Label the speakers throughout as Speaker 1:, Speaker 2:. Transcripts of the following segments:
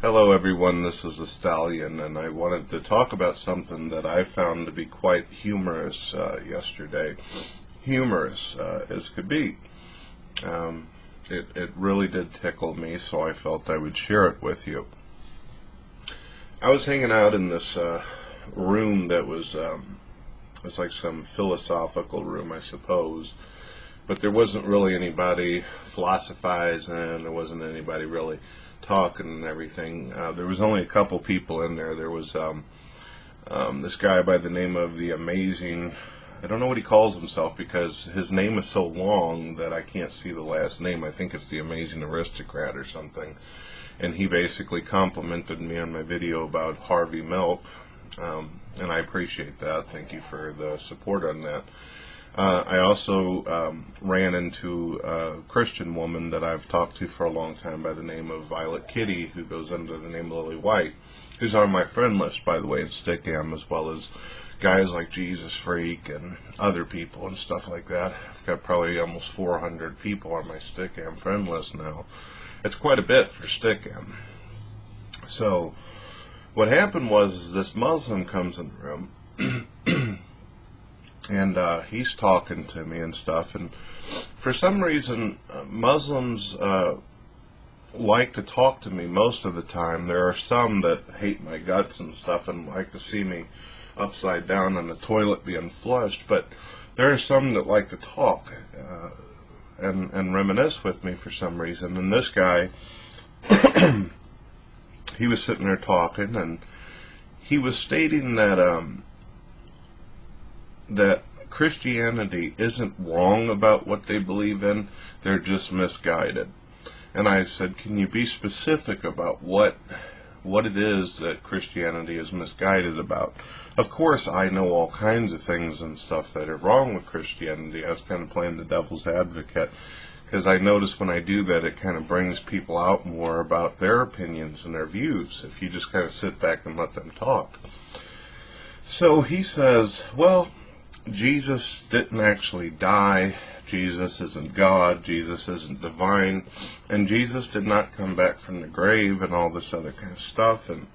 Speaker 1: Hello everyone, this is the Stallion, and I wanted to talk about something that I found to be quite humorous yesterday. Humorous as could be. It really did tickle me, so I felt I would share it with you. I was hanging out in this room that was it's like some philosophical room, I suppose, but there wasn't really anybody philosophizing, and there wasn't anybody really talking and everything. There was only a couple people in there. There was this guy by the name of the Amazing, I don't know what he calls himself because his name is so long that I can't see the last name. I think it's the Amazing Aristocrat or something. And he basically complimented me on my video about Harvey Milk, and I appreciate that. Thank you for the support on that. I also ran into a Christian woman that I've talked to for a long time by the name of Violet Kitty, who goes under the name Lily White, who's on my friend list, by the way, in Stickam, as well as guys like Jesus Freak and other people and stuff like that. I've got probably almost 400 people on my Stickam friend list now. It's quite a bit for Stickam. So what happened was this Muslim comes in the room and he's talking to me and stuff, and for some reason Muslims like to talk to me most of the time. There are some that hate my guts and stuff and like to see me upside down on the toilet being flushed, but there are some that like to talk and reminisce with me for some reason. And this guy he was sitting there talking, and he was stating that that Christianity isn't wrong about what they believe in, they're just misguided. And I said, can you be specific about what it is that Christianity is misguided about? Of course, I know all kinds of things and stuff that are wrong with Christianity. I was kind of playing the devil's advocate, because I notice when I do that, it kind of brings people out more about their opinions and their views, if you just kind of sit back and let them talk. So he says, well, Jesus didn't actually die, Jesus isn't God, Jesus isn't divine, and Jesus did not come back from the grave, and all this other kind of stuff. And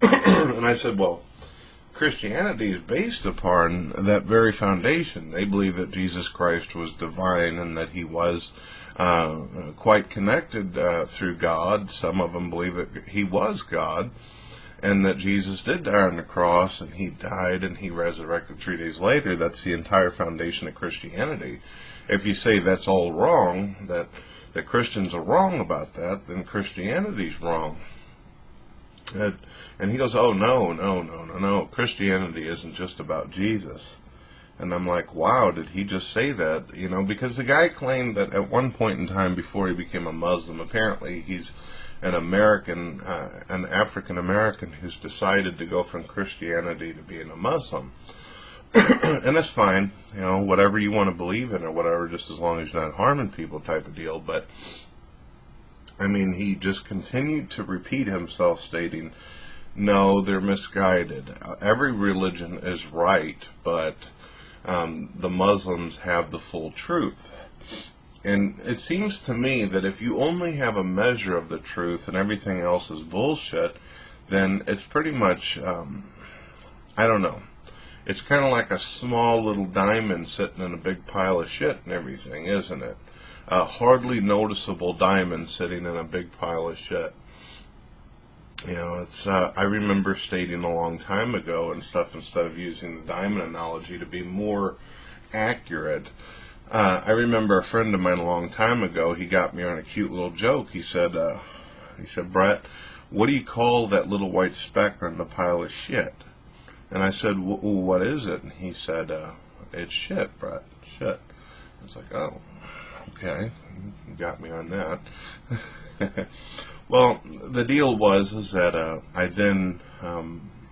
Speaker 1: and I said, well, Christianity is based upon that very foundation. They believe that Jesus Christ was divine and that he was quite connected through God. Some of them believe that he was God, and that Jesus did die on the cross, and he died, and he resurrected 3 days later. That's the entire foundation of Christianity. If you say that's all wrong, that Christians are wrong about that, then Christianity's wrong. And he goes, oh, no, Christianity isn't just about Jesus. And I'm like, wow, did he just say that? You know, because the guy claimed that at one point in time before he became a Muslim, apparently he's an American, an African American who's decided to go from Christianity to being a Muslim. And that's fine, you know, whatever you want to believe in or whatever, just as long as you're not harming people type of deal. But I mean, he just continued to repeat himself, stating, no, they're misguided. Every religion is right, but the Muslims have the full truth. And it seems to me that if you only have a measure of the truth and everything else is bullshit, then it's pretty much, I don't know, it's kind of like a small little diamond sitting in a big pile of shit and everything, isn't it? A hardly noticeable diamond sitting in a big pile of shit. You know, it's, I remember stating a long time ago and stuff, instead of using the diamond analogy to be more accurate, I remember a friend of mine a long time ago, he got me on a cute little joke. He said, Brett, what do you call that little white speck on the pile of shit? And I said, what is it? And he said, it's shit, Brett, shit. I was like, oh, okay, you got me on that. Well, the deal was that I then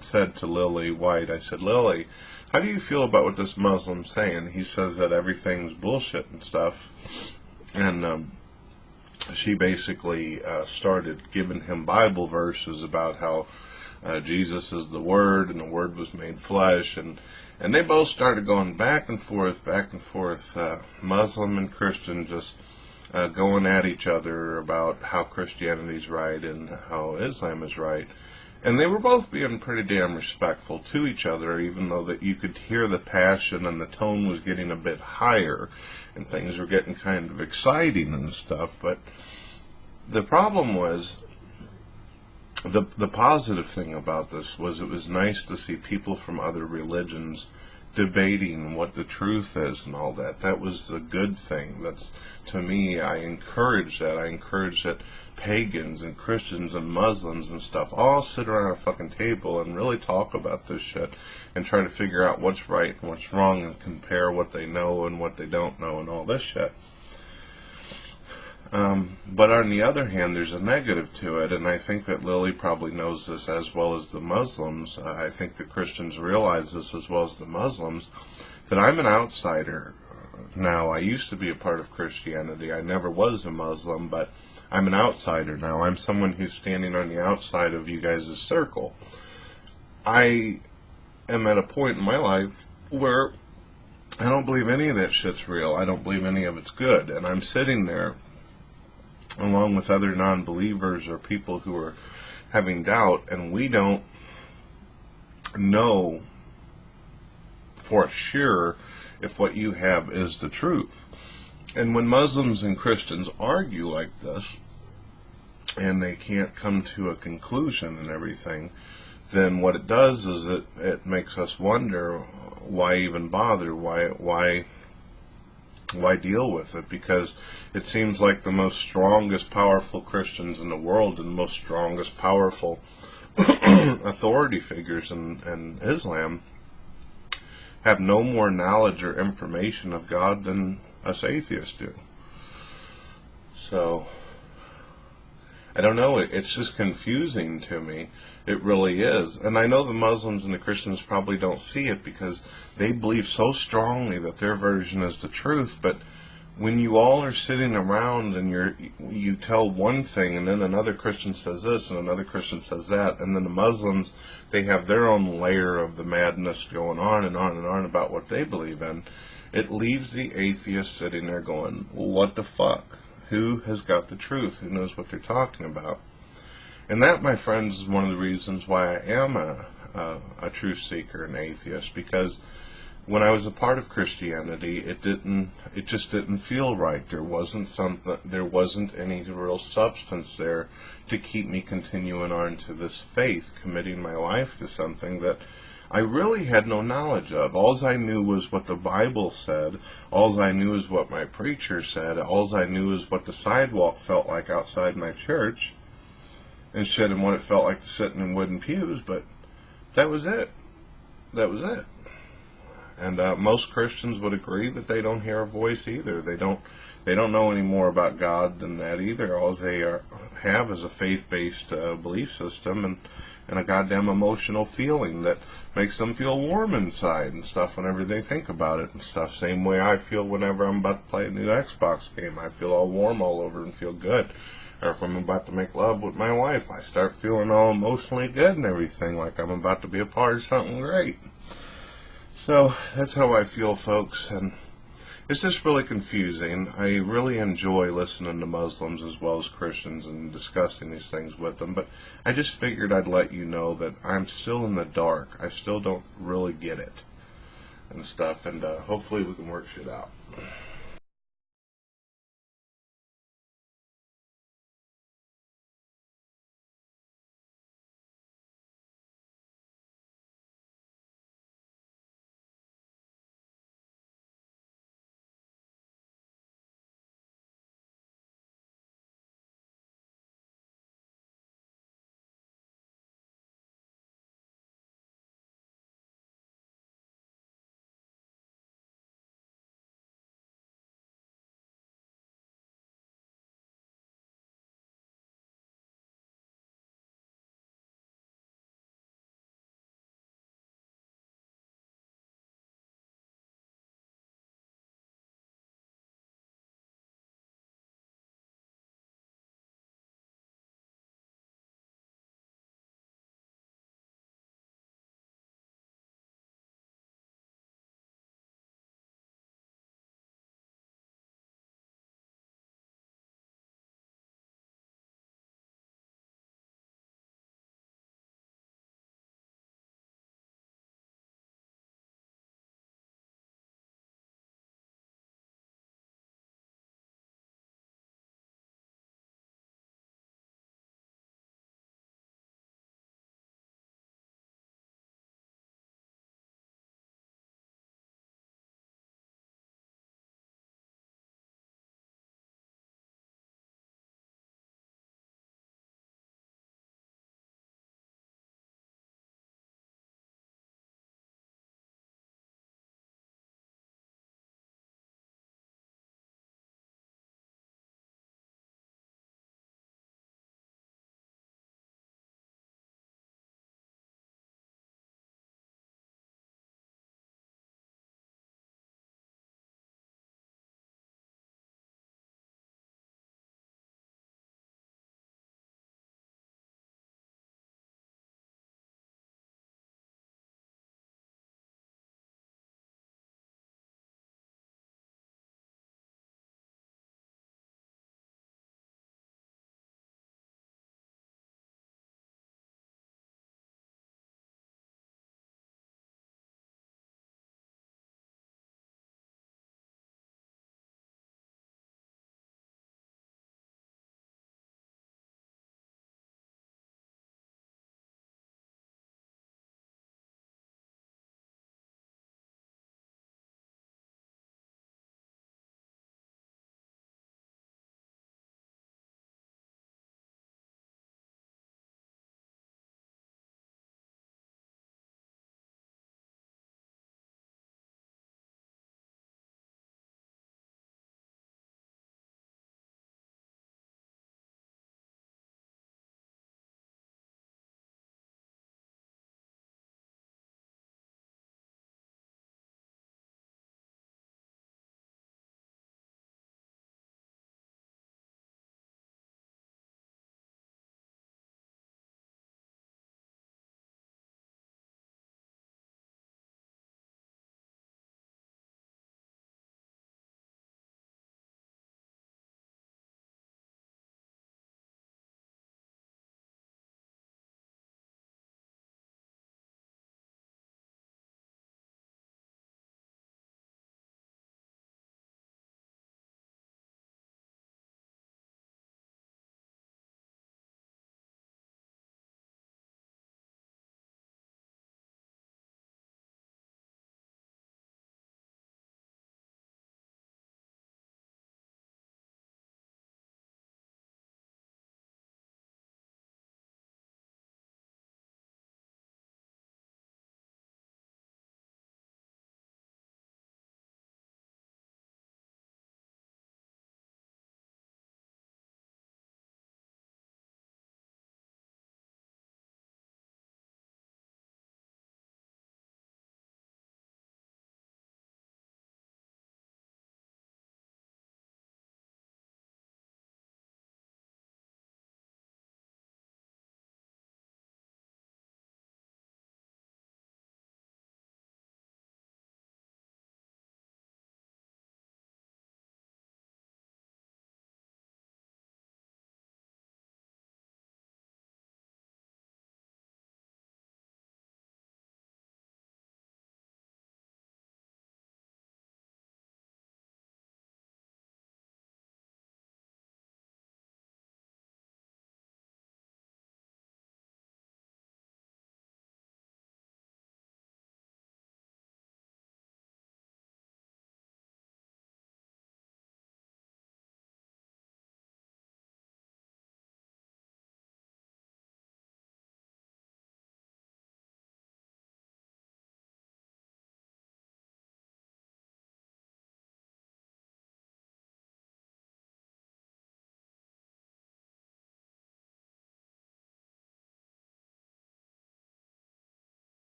Speaker 1: said to Lily White, I said, Lily, how do you feel about what this Muslim's saying? He says that everything's bullshit and stuff. And she basically started giving him Bible verses about how Jesus is the Word, and the Word was made flesh. And they both started going back and forth, Muslim and Christian, just going at each other about how Christianity's right and how Islam is right. And they were both being pretty damn respectful to each other, even though that you could hear the passion and the tone was getting a bit higher, and things were getting kind of exciting and stuff. But the problem was, the positive thing about this was it was nice to see people from other religions debating what the truth is and all that. That was the good thing. That's, to me, I encourage that. I encourage that pagans and Christians and Muslims and stuff all sit around a fucking table and really talk about this shit and try to figure out what's right and what's wrong and compare what they know and what they don't know and all this shit. But on the other hand, there's a negative to it, and I think that Lily probably knows this as well as the Muslims. I think the Christians realize this as well as the Muslims, that I'm an outsider now. I used to be a part of Christianity. I never was a Muslim, but I'm an outsider now. I'm someone who's standing on the outside of you guys' circle. I am at a point in my life where I don't believe any of that shit's real. I don't believe any of it's good, and I'm sitting there along with other non-believers or people who are having doubt, and we don't know for sure if what you have is the truth. And when Muslims and Christians argue like this, and they can't come to a conclusion and everything, then what it does is it makes us wonder, why even bother? Why deal with it? Because it seems like the most strongest, powerful Christians in the world and the most strongest, powerful authority figures in Islam have no more knowledge or information of God than us atheists do. So, I don't know, it's just confusing to me. It really is. And I know the Muslims and the Christians probably don't see it because they believe so strongly that their version is the truth, but when you all are sitting around and you tell one thing and then another Christian says this and another Christian says that, and then the Muslims, they have their own layer of the madness going on and on and on about what they believe in, it leaves the atheist sitting there going, well, what the fuck? Who has got the truth? Who knows what they're talking about? And that, my friends, is one of the reasons why I am a truth seeker and atheist, because when I was a part of Christianity, it just didn't feel right. There wasn't any real substance there to keep me continuing on to this faith, committing my life to something that I really had no knowledge of. All I knew was what the Bible said. All I knew is what my preacher said. All I knew is what the sidewalk felt like outside my church and shit, and what it felt like sitting in wooden pews, but that was it. That was it. And most Christians would agree that they don't hear a voice either. They don't know any more about God than that either. All they have is a faith-based belief system and a goddamn emotional feeling that makes them feel warm inside and stuff whenever they think about it and stuff. Same way I feel whenever I'm about to play a new Xbox game. I feel all warm all over and feel good. Or if I'm about to make love with my wife, I start feeling all emotionally good and everything, like I'm about to be a part of something great. So, that's how I feel, folks, and it's just really confusing. I really enjoy listening to Muslims as well as Christians and discussing these things with them, but I just figured I'd let you know that I'm still in the dark. I still don't really get it and stuff, and hopefully we can work shit out.